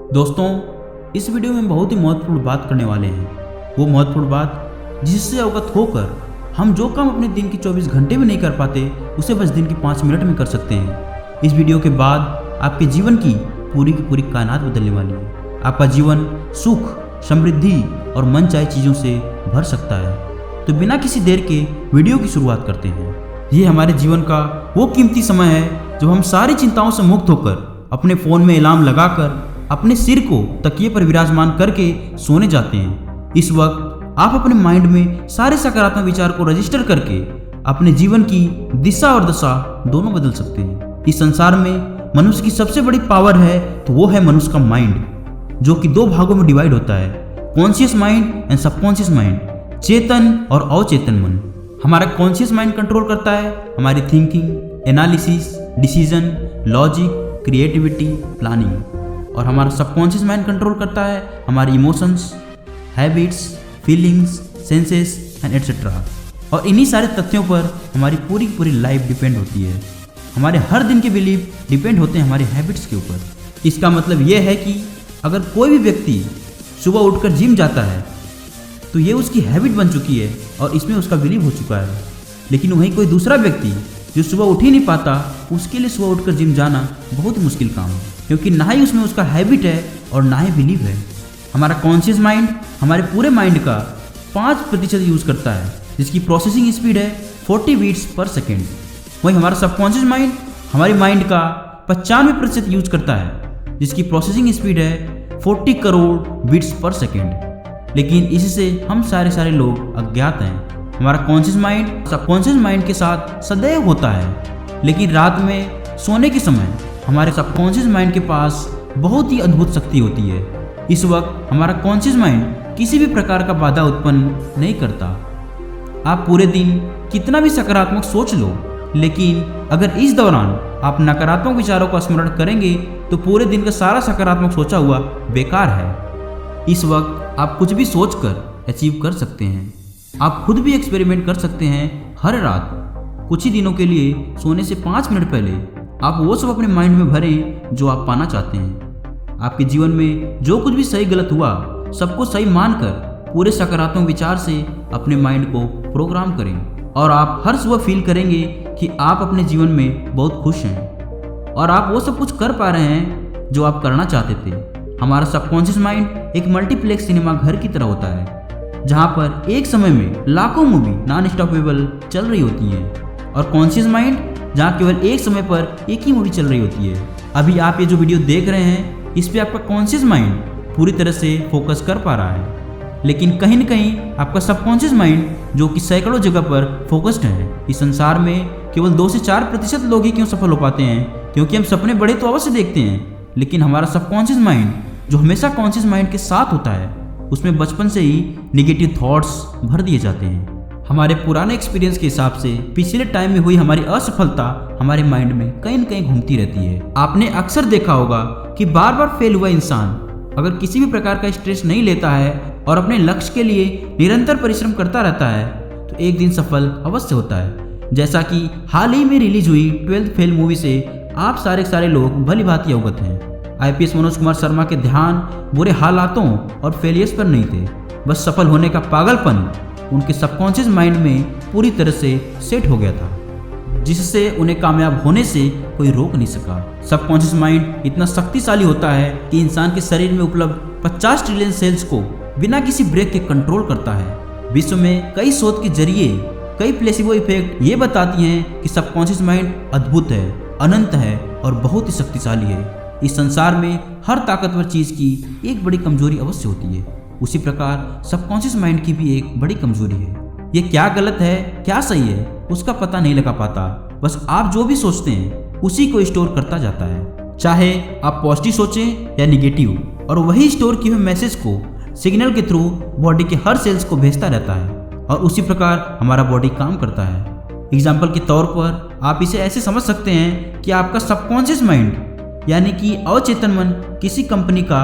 दोस्तों, इस वीडियो में बहुत ही महत्वपूर्ण बात करने वाले हैं। वो महत्वपूर्ण बात जिससे अवगत होकर हम जो काम अपने दिन के 24 घंटे में नहीं कर पाते उसे बस दिन के 5 मिनट में कर सकते हैं। इस वीडियो के बाद आपके जीवन की पूरी कायनात बदलने वाली है। आपका जीवन सुख, समृद्धि और मनचाही चीज़ों से भर सकता है। तो बिना किसी देर के वीडियो की शुरुआत करते हैं। ये हमारे जीवन का वो कीमती समय है जब हम सारी चिंताओं से मुक्त होकर अपने फ़ोन में अलार्म लगाकर अपने सिर को तकिए पर विराजमान करके सोने जाते हैं। इस वक्त आप अपने माइंड में सारे सकारात्मक विचार को रजिस्टर करके अपने जीवन की दिशा और दशा दोनों बदल सकते हैं। इस संसार में मनुष्य की सबसे बड़ी पावर है तो वो है मनुष्य का माइंड, जो कि 2 भागों में डिवाइड होता है, conscious mind and subconscious mind, चेतन और अचेतन मन। हमारा कॉन्शियस माइंड कंट्रोल करता है हमारी thinking, analysis, decision, logic, creativity, planning, और हमारा सबकॉन्शियस माइंड कंट्रोल करता है हमारी emotions, habits, feelings, senses and etcetera. और इन्हीं सारे तथ्यों पर हमारी पूरी लाइफ डिपेंड होती है। हमारे हर दिन के बिलीफ डिपेंड होते हैं हमारे हैबिट्स के ऊपर। इसका मतलब यह है कि अगर कोई भी व्यक्ति सुबह उठकर जिम जाता है तो ये उसकी हैबिट बन चुकी है और इसमें उसका बिलीव हो चुका है। लेकिन वहीं कोई दूसरा व्यक्ति जो सुबह उठ ही नहीं पाता, उसके लिए सुबह उठकर जिम जाना बहुत मुश्किल काम है, क्योंकि ना ही उसमें उसका हैबिट है और ना ही बिलीव है। हमारा कॉन्शियस माइंड हमारे पूरे माइंड का 5% यूज़ करता है, जिसकी प्रोसेसिंग स्पीड है 40 बीट्स पर सेकेंड। वहीं हमारा सबकॉन्शियस माइंड हमारे माइंड का 95% यूज करता है, जिसकी प्रोसेसिंग स्पीड है 40 करोड़ बीट्स पर सेकेंड। लेकिन इससे हम सारे लोग अज्ञात हैं। हमारा कॉन्शियस माइंड सबकॉन्शियस माइंड के साथ सदैव होता है, लेकिन रात में सोने के समय हमारे सबकॉन्शियस माइंड के पास बहुत ही अद्भुत शक्ति होती है। इस वक्त हमारा कॉन्शियस माइंड किसी भी प्रकार का बाधा उत्पन्न नहीं करता। आप पूरे दिन कितना भी सकारात्मक सोच लो, लेकिन अगर इस दौरान आप नकारात्मक विचारों का स्मरण करेंगे तो पूरे दिन का सारा सकारात्मक सोचा हुआ बेकार है। इस वक्त आप कुछ भी सोचकर अचीव कर सकते हैं। आप खुद भी एक्सपेरिमेंट कर सकते हैं। हर रात कुछ ही दिनों के लिए सोने से 5 मिनट पहले आप वो सब अपने माइंड में भरें जो आप पाना चाहते हैं। आपके जीवन में जो कुछ भी सही गलत हुआ सबको सही मानकर पूरे सकारात्मक विचार से अपने माइंड को प्रोग्राम करें, और आप हर सुबह फील करेंगे कि आप अपने जीवन में बहुत खुश हैं और आप वो सब कुछ कर पा रहे हैं जो आप करना चाहते थे। हमारा सबकॉन्शियस माइंड एक मल्टीप्लेक्स सिनेमा घर की तरह होता है, जहाँ पर एक समय में लाखों मूवी नॉन स्टॉपेबल चल रही होती हैं, और कॉन्शियस माइंड जहाँ केवल एक समय पर एक ही मूवी चल रही होती है। अभी आप ये जो वीडियो देख रहे हैं, इस पे आपका कॉन्शियस माइंड पूरी तरह से फोकस कर पा रहा है, लेकिन कहीं न कहीं आपका सबकॉन्शियस माइंड जो कि सैकड़ों जगह पर फोकस्ड है। इस संसार में केवल 2 से 4% लोग ही क्यों सफल हो पाते हैं? क्योंकि हम सपने बड़े तो अवश्य देखते हैं, लेकिन हमारा सबकॉन्शियस माइंड जो हमेशा कॉन्शियस माइंड के साथ होता है, उसमें बचपन से ही नेगेटिव थॉट्स भर दिए जाते हैं। हमारे पुराने एक्सपीरियंस के हिसाब से पिछले टाइम में हुई हमारी असफलता हमारे माइंड में कहीं न कहीं घूमती रहती है। आपने अक्सर देखा होगा कि बार बार फेल हुआ इंसान अगर किसी भी प्रकार का स्ट्रेस नहीं लेता है और अपने लक्ष्य के लिए निरंतर परिश्रम करता रहता है तो एक दिन सफल अवश्य होता है। जैसा कि हाल ही में रिलीज हुई 12th फेल मूवी से आप सारे लोग भली भांति अवगत हैं। IPS मनोज कुमार शर्मा के ध्यान बुरे हालातों और फेलियर्स पर नहीं थे, बस सफल होने का पागलपन उनके सबकॉन्शियस माइंड में पूरी तरह से सेट हो गया था, जिससे उन्हें कामयाब होने से कोई रोक नहीं सका। सबकॉन्शियस माइंड इतना शक्तिशाली होता है कि इंसान के शरीर में उपलब्ध 50 ट्रिलियन सेल्स को बिना किसी ब्रेक के कंट्रोल करता है। विश्व में कई शोध के जरिए कई प्लेसिबो इफेक्ट ये बताती हैं कि सबकॉन्शियस माइंड अद्भुत है, अनंत है और बहुत ही शक्तिशाली है। इस संसार में हर ताकतवर चीज़ की एक बड़ी कमजोरी अवश्य होती है, उसी प्रकार सबकॉन्शियस माइंड की भी एक बड़ी कमजोरी है। ये क्या गलत है क्या सही है उसका पता नहीं लगा पाता, बस आप जो भी सोचते हैं उसी को स्टोर करता जाता है, चाहे आप पॉजिटिव सोचें या निगेटिव, और वही स्टोर किए हुए मैसेज को सिग्नल के थ्रू बॉडी के हर सेल्स को भेजता रहता है, और उसी प्रकार हमारा बॉडी काम करता है। एग्जाम्पल के तौर पर आप इसे ऐसे समझ सकते हैं कि आपका सबकॉन्शियस माइंड यानी कि अचेतन मन किसी कंपनी का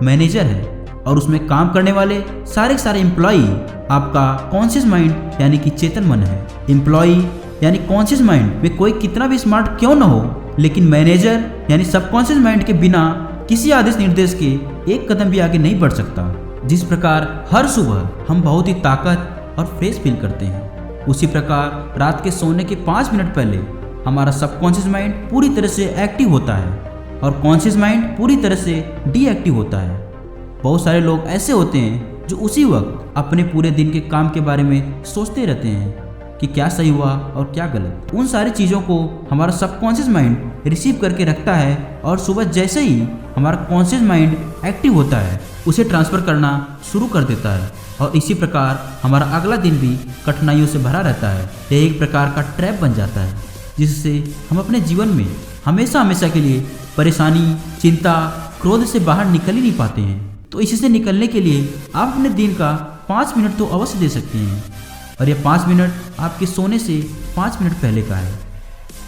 मैनेजर है, और उसमें काम करने वाले सारे एम्प्लॉई आपका कॉन्शियस माइंड यानी कि चेतन मन है। एम्प्लॉई यानी कॉन्शियस माइंड में कोई कितना भी स्मार्ट क्यों ना हो, लेकिन मैनेजर यानी सबकॉन्शियस माइंड के बिना किसी आदेश निर्देश के एक कदम भी आगे नहीं बढ़ सकता। जिस प्रकार हर सुबह हम बहुत ही ताकत और फ्रेश फील करते हैं, उसी प्रकार रात के सोने के 5 मिनट पहले हमारा सबकॉन्शियस माइंड पूरी तरह से एक्टिव होता है और कॉन्शियस माइंड पूरी तरह से डीएक्टिव होता है। बहुत सारे लोग ऐसे होते हैं जो उसी वक्त अपने पूरे दिन के काम के बारे में सोचते रहते हैं कि क्या सही हुआ और क्या गलत। उन सारी चीज़ों को हमारा सबकॉन्शियस माइंड रिसीव करके रखता है और सुबह जैसे ही हमारा कॉन्शियस माइंड एक्टिव होता है उसे ट्रांसफ़र करना शुरू कर देता है और इसी प्रकार हमारा अगला दिन भी कठिनाइयों से भरा रहता है। यह एक प्रकार का ट्रैप बन जाता है जिससे हम अपने जीवन में हमेशा हमेशा के लिए परेशानी, चिंता, क्रोध से बाहर निकल ही नहीं पाते हैं। तो इससे निकलने के लिए आप अपने दिन का 5 मिनट तो अवश्य दे सकते हैं और यह 5 मिनट आपके सोने से 5 मिनट पहले का है,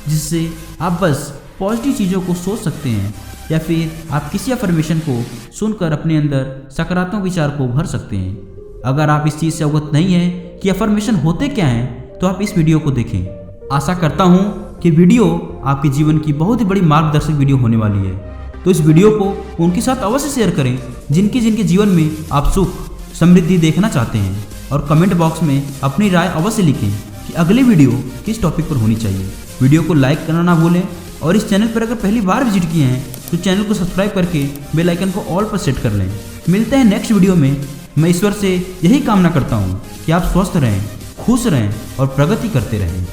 जिससे आप बस पॉजिटिव चीज़ों को सोच सकते हैं या फिर आप किसी अफर्मेशन को सुनकर अपने अंदर सकारात्मक विचार को भर सकते हैं। अगर आप इस चीज़ से अवगत नहीं हैं कि अफर्मेशन होते क्या हैं तो आप इस वीडियो को देखें। आशा करता हूँ कि वीडियो आपके जीवन की बहुत ही बड़ी मार्गदर्शक वीडियो होने वाली है। तो इस वीडियो को उनके साथ अवश्य शेयर करें जिनके जीवन में आप सुख समृद्धि देखना चाहते हैं और कमेंट बॉक्स में अपनी राय अवश्य लिखें कि अगली वीडियो किस टॉपिक पर होनी चाहिए। वीडियो को लाइक करना ना भूलें और इस चैनल पर अगर पहली बार विजिट किए हैं तो चैनल को सब्सक्राइब करके बेल आइकन को ऑल पर सेट कर लें। मिलते हैं नेक्स्ट वीडियो में। मैं ईश्वर से यही कामना करता हूँ कि आप स्वस्थ रहें, खुश रहें और प्रगति करते रहें।